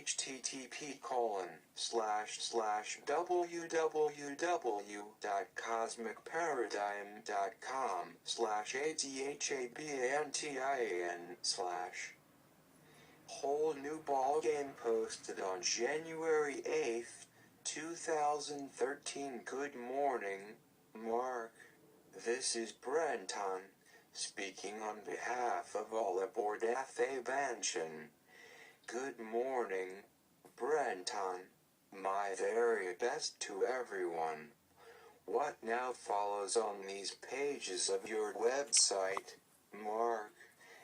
http://www.cosmicparadigm.com/adhabantin/ Whole new ballgame posted on January 8th, 2013. Good morning, Mark. This is Brenton, speaking on behalf of all aboard Athabantin. Good morning, Brenton. My very best to everyone. What now follows on these pages of your website, Mark,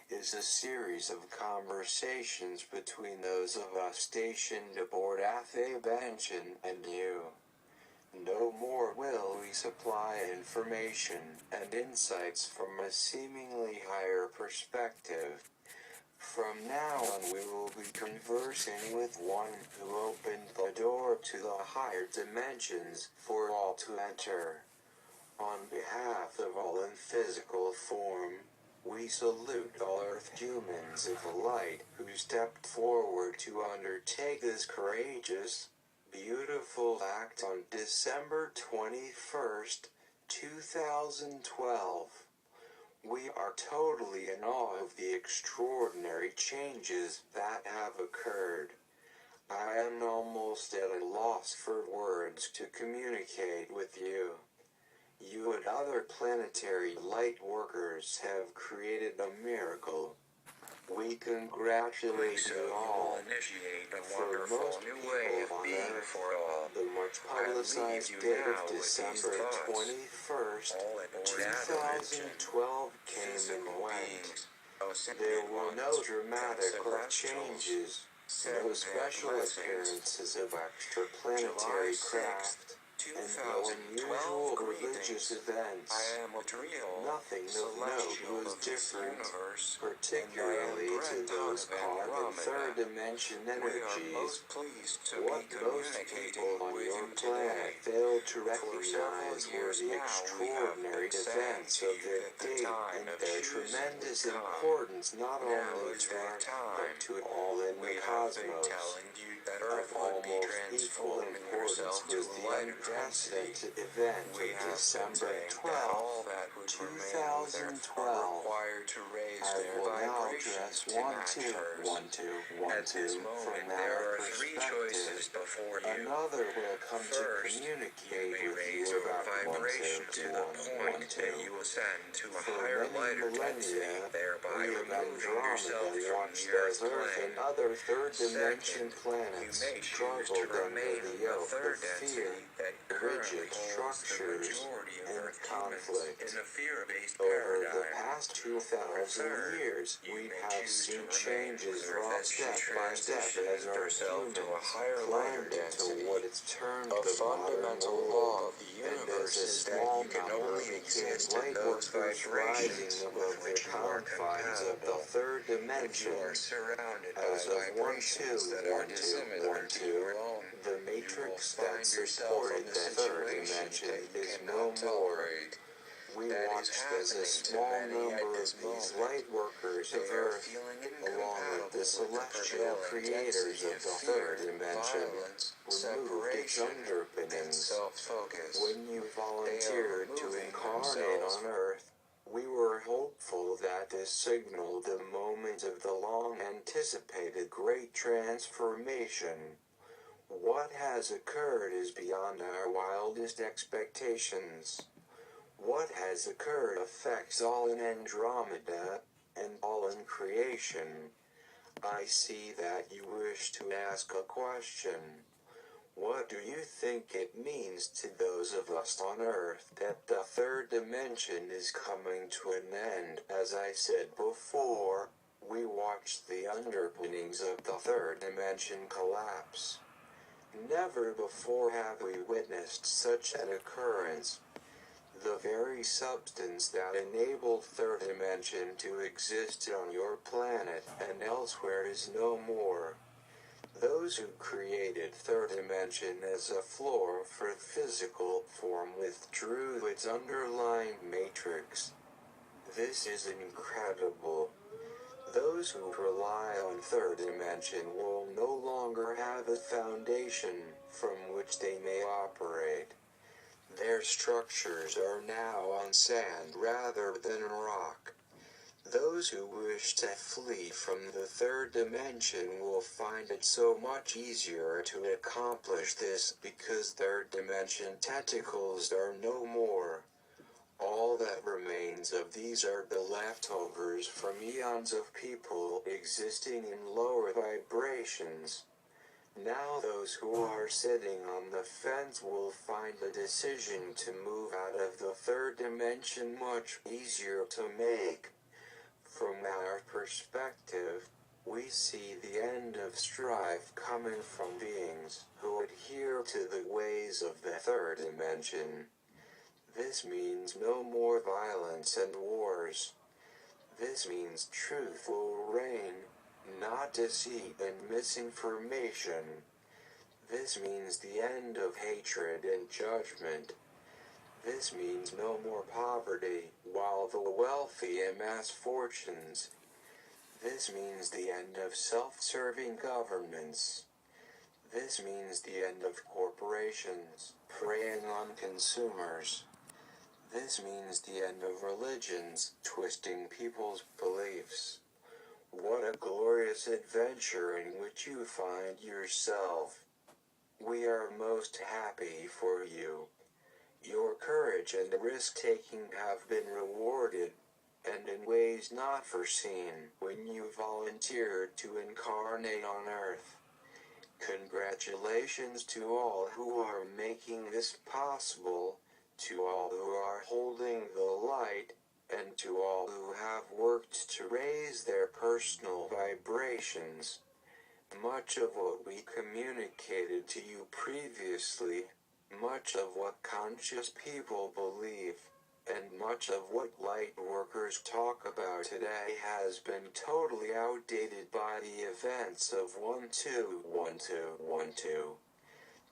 is a series of conversations between those of us stationed aboard Athabantin and you. No more will we supply information and insights from a seemingly higher perspective. From now on we will be conversing with one who opened the door to the higher dimensions for all to enter. On behalf of all in physical form, we salute all Earth humans of light who stepped forward to undertake this courageous, beautiful act on December 21st, 2012. We are totally in awe of the extraordinary changes that have occurred. I am almost at a loss for words to communicate with you. You and other planetary light workers have created a miracle. We congratulate you all. For most people on Earth, the much publicized date of December 21st, 2012 came and went. There were no dramatic earth changes, no special appearances of extraplanetary craft, and no unusual religious events. Nothing of note was different, particularly to those caught in third dimension energies. What most people on your planet failed to recognize were the extraordinary events of their day and their tremendous importance not only to our but to all in the cosmos. Of almost equal importance was the unprecedented event of December 12, 2012. I will now address one, two from our perspective. Another will come to communicate with you about one, two. For many millennia, we of Andromeda watched as Earth and other third dimension planets struggled under the yoke of fear, rigid structures, and conflict. Over the past 2,000 years, we have seen changes wrought step by step as our humans climbed into what is termed the fundamental law of the universe, and as a small number became light workers rising above the confines of the third dimension. As of 1-2, the matrix that supported the third dimension is no more. We watched as a small number of these light workers of Earth, along with the celestial creators of the third dimension, removed its underpinnings. When you volunteered to incarnate on Earth, we were hopeful that this signaled the moment of the long-anticipated great transformation. What has occurred is beyond our wildest expectations. What has occurred affects all in Andromeda, and all in creation. I see that you wish to ask a question. What do you think it means to those of us on Earth that the third dimension is coming to an end? As I said before, we watched the underpinnings of the third dimension collapse. Never before have we witnessed such an occurrence. The very substance that enabled third dimension to exist on your planet and elsewhere is no more. Those who created third dimension as a floor for physical form withdrew its underlying matrix. This is incredible. Those who rely on third dimension will no longer have a foundation from which they may operate. Their structures are now on sand rather than rock. Those who wish to flee from the third dimension will find it so much easier to accomplish this because third dimension tentacles are no more. All that remains of these are the leftovers from eons of people existing in lower vibrations. Now those who are sitting on the fence will find the decision to move out of the third dimension much easier to make. From our perspective, we see the end of strife coming from beings who adhere to the ways of the third dimension. This means no more violence and wars. This means truth will reign, not deceit and misinformation. This means the end of hatred and judgment. This means no more poverty, while the wealthy amass fortunes. This means the end of self-serving governments. This means the end of corporations preying on consumers. This means the end of religions twisting people's beliefs. What a glorious adventure in which you find yourself. We are most happy for you. Your courage and risk-taking have been rewarded, and in ways not foreseen, when you volunteered to incarnate on Earth. Congratulations to all who are making this possible, to all who are holding the light, and to all who have worked to raise their personal vibrations. Much of what we communicated to you previously, much of what conscious people believe, and much of what light workers talk about today has been totally outdated by the events of 121212.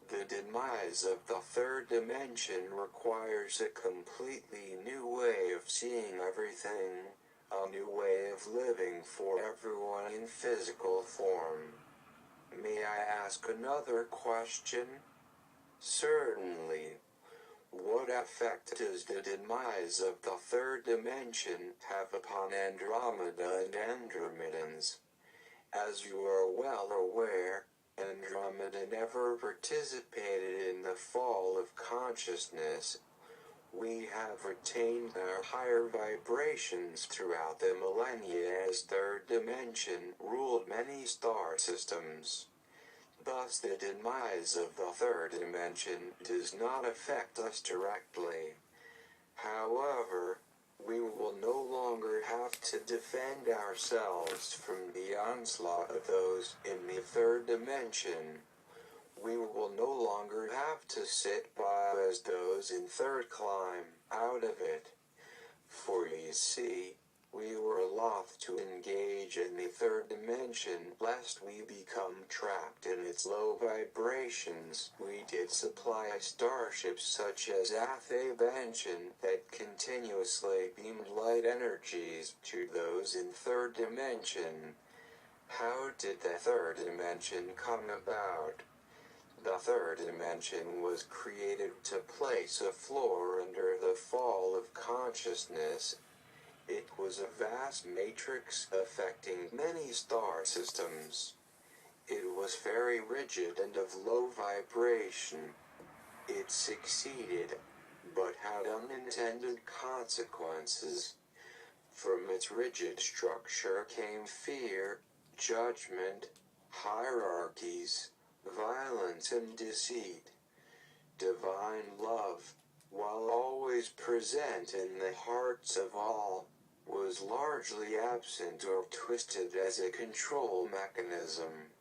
The demise of the third dimension requires a completely new way of seeing everything, a new way of living for everyone in physical form. May I ask another question? Certainly. What effect does the demise of the third dimension have upon Andromeda and Andromedans? As you are well aware, Andromeda never participated in the fall of consciousness. We have retained our higher vibrations throughout the millennia as third dimension ruled many star systems. Thus the demise of the third dimension does not affect us directly. However, we will no longer have to defend ourselves from the onslaught of those in the third dimension. We will no longer have to sit by as those in third climb out of it. For you see, we were loth to engage in the third dimension lest we become trapped in its low vibrations. We did supply starships such as Athabantion that continuously beamed light energies to those in third dimension. How did the third dimension come about? The third dimension was created to place a floor under the fall of consciousness. It was a vast matrix affecting many star systems. It was very rigid and of low vibration. It succeeded, but had unintended consequences. From its rigid structure came fear, judgment, hierarchies, violence and deceit. Divine love, while always present in the hearts of all, was largely absent or twisted as a control mechanism.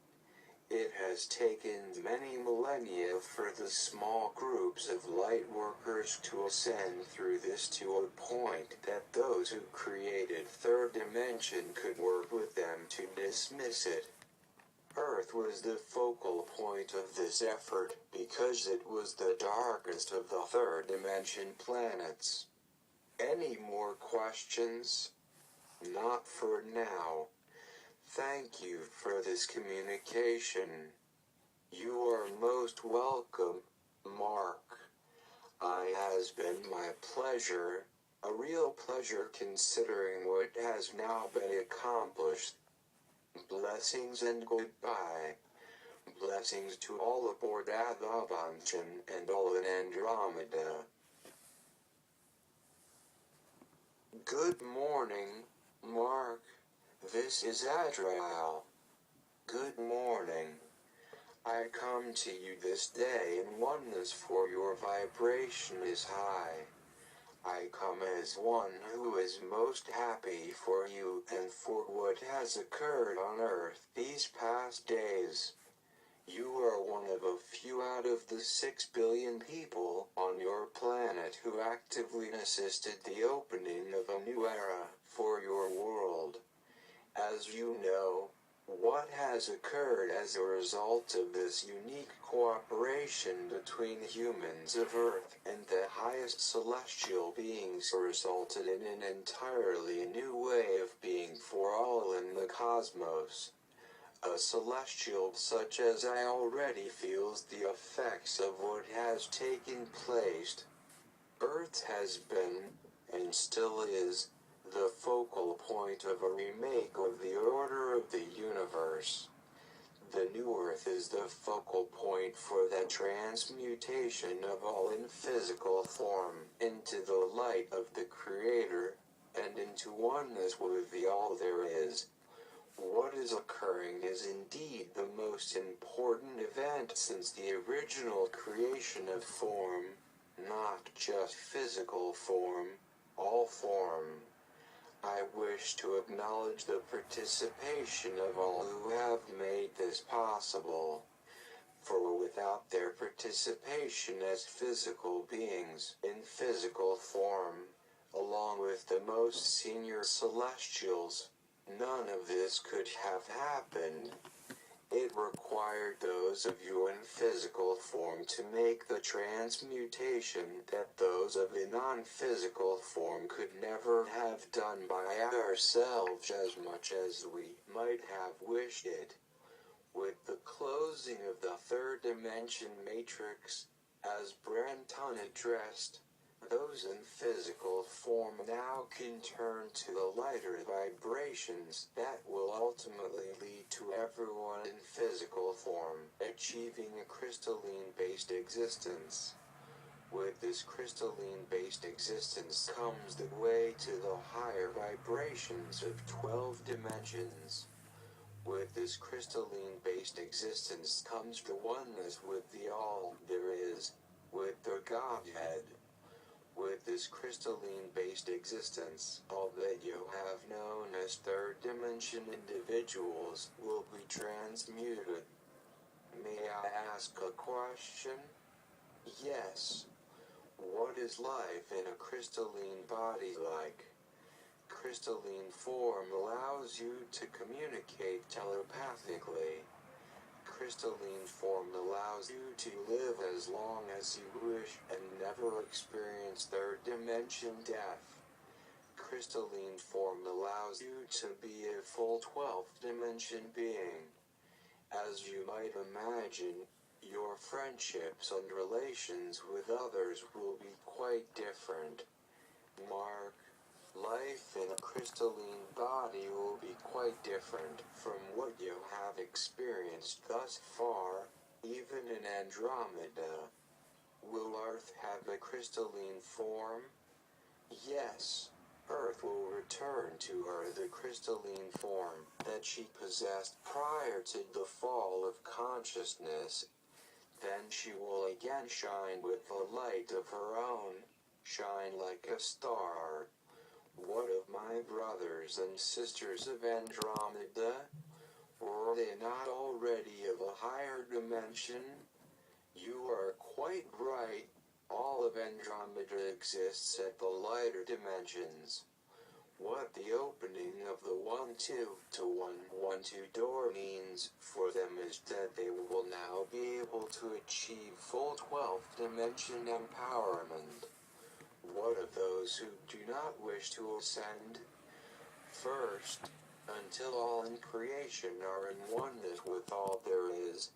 It has taken many millennia for the small groups of light workers to ascend through this to a point that those who created third dimension could work with them to dismiss it. Earth was the focal point of this effort because it was the darkest of the third dimension planets. Any more questions? Not for now. thank you for this communication. You are most welcome, Mark. It has been my pleasure, a real pleasure considering what has now been accomplished. Blessings and goodbye. Blessings to all aboard Avanchan and all in Andromeda. Good morning, Mark. This is Adriel. Good morning. I come to you this day in oneness, for your vibration is high. I come as one who is most happy for you and for what has occurred on Earth these past days. You are one of a few out of the 6 billion people on your planet who actively assisted the opening of a new era for your world. As you know, what has occurred as a result of this unique cooperation between humans of Earth and the highest celestial beings resulted in an entirely new way of being for all in the cosmos. A celestial such as I already feels the effects of what has taken place. Earth has been, and still is, the focal point of a remake of the order of the universe. The new Earth is the focal point for that transmutation of all in physical form into the light of the Creator, and into oneness with the all there is. What is occurring is indeed the most important event since the original creation of form, not just physical form, all form. I wish to acknowledge the participation of all who have made this possible. For without their participation as physical beings in physical form, along with the most senior celestials, none of this could have happened. It required those of you in physical form to make the transmutation that those of a non-physical form could never have done by ourselves as much as we might have wished it. With the closing of the third dimension matrix, as Brenton addressed, those in physical form now can turn to the lighter vibrations that will ultimately lead to everyone in physical form achieving a crystalline-based existence. With this crystalline-based existence comes the way to the higher vibrations of 12 dimensions. With this crystalline-based existence comes the oneness with the all there is, with the Godhead. With this crystalline-based existence, all that you have known as third dimension individuals will be transmuted. May I ask a question? Yes. What is life in a crystalline body like? Crystalline form allows you to communicate telepathically. Crystalline form allows you to live as long as you wish and never experience third dimension death. Crystalline form allows you to be a full 12th dimension being. As you might imagine, your friendships and relations with others will be quite different. Mark, life in a crystalline body will be quite different from what you have experienced thus far, even in Andromeda. Will Earth have a crystalline form? Yes. Earth will return to her the crystalline form that she possessed prior to the fall of consciousness. Then she will again shine with the light of her own, shine like a star. What of my brothers and sisters of Andromeda? Were they not already of a higher dimension? You are quite right. All of Andromeda exists at the lighter dimensions. What the opening of the 1-2 to 1-1-2 door means for them is that they will now be able to achieve full 12th dimension empowerment. What of those who do not wish to ascend? First, until all in creation are in oneness with all there is.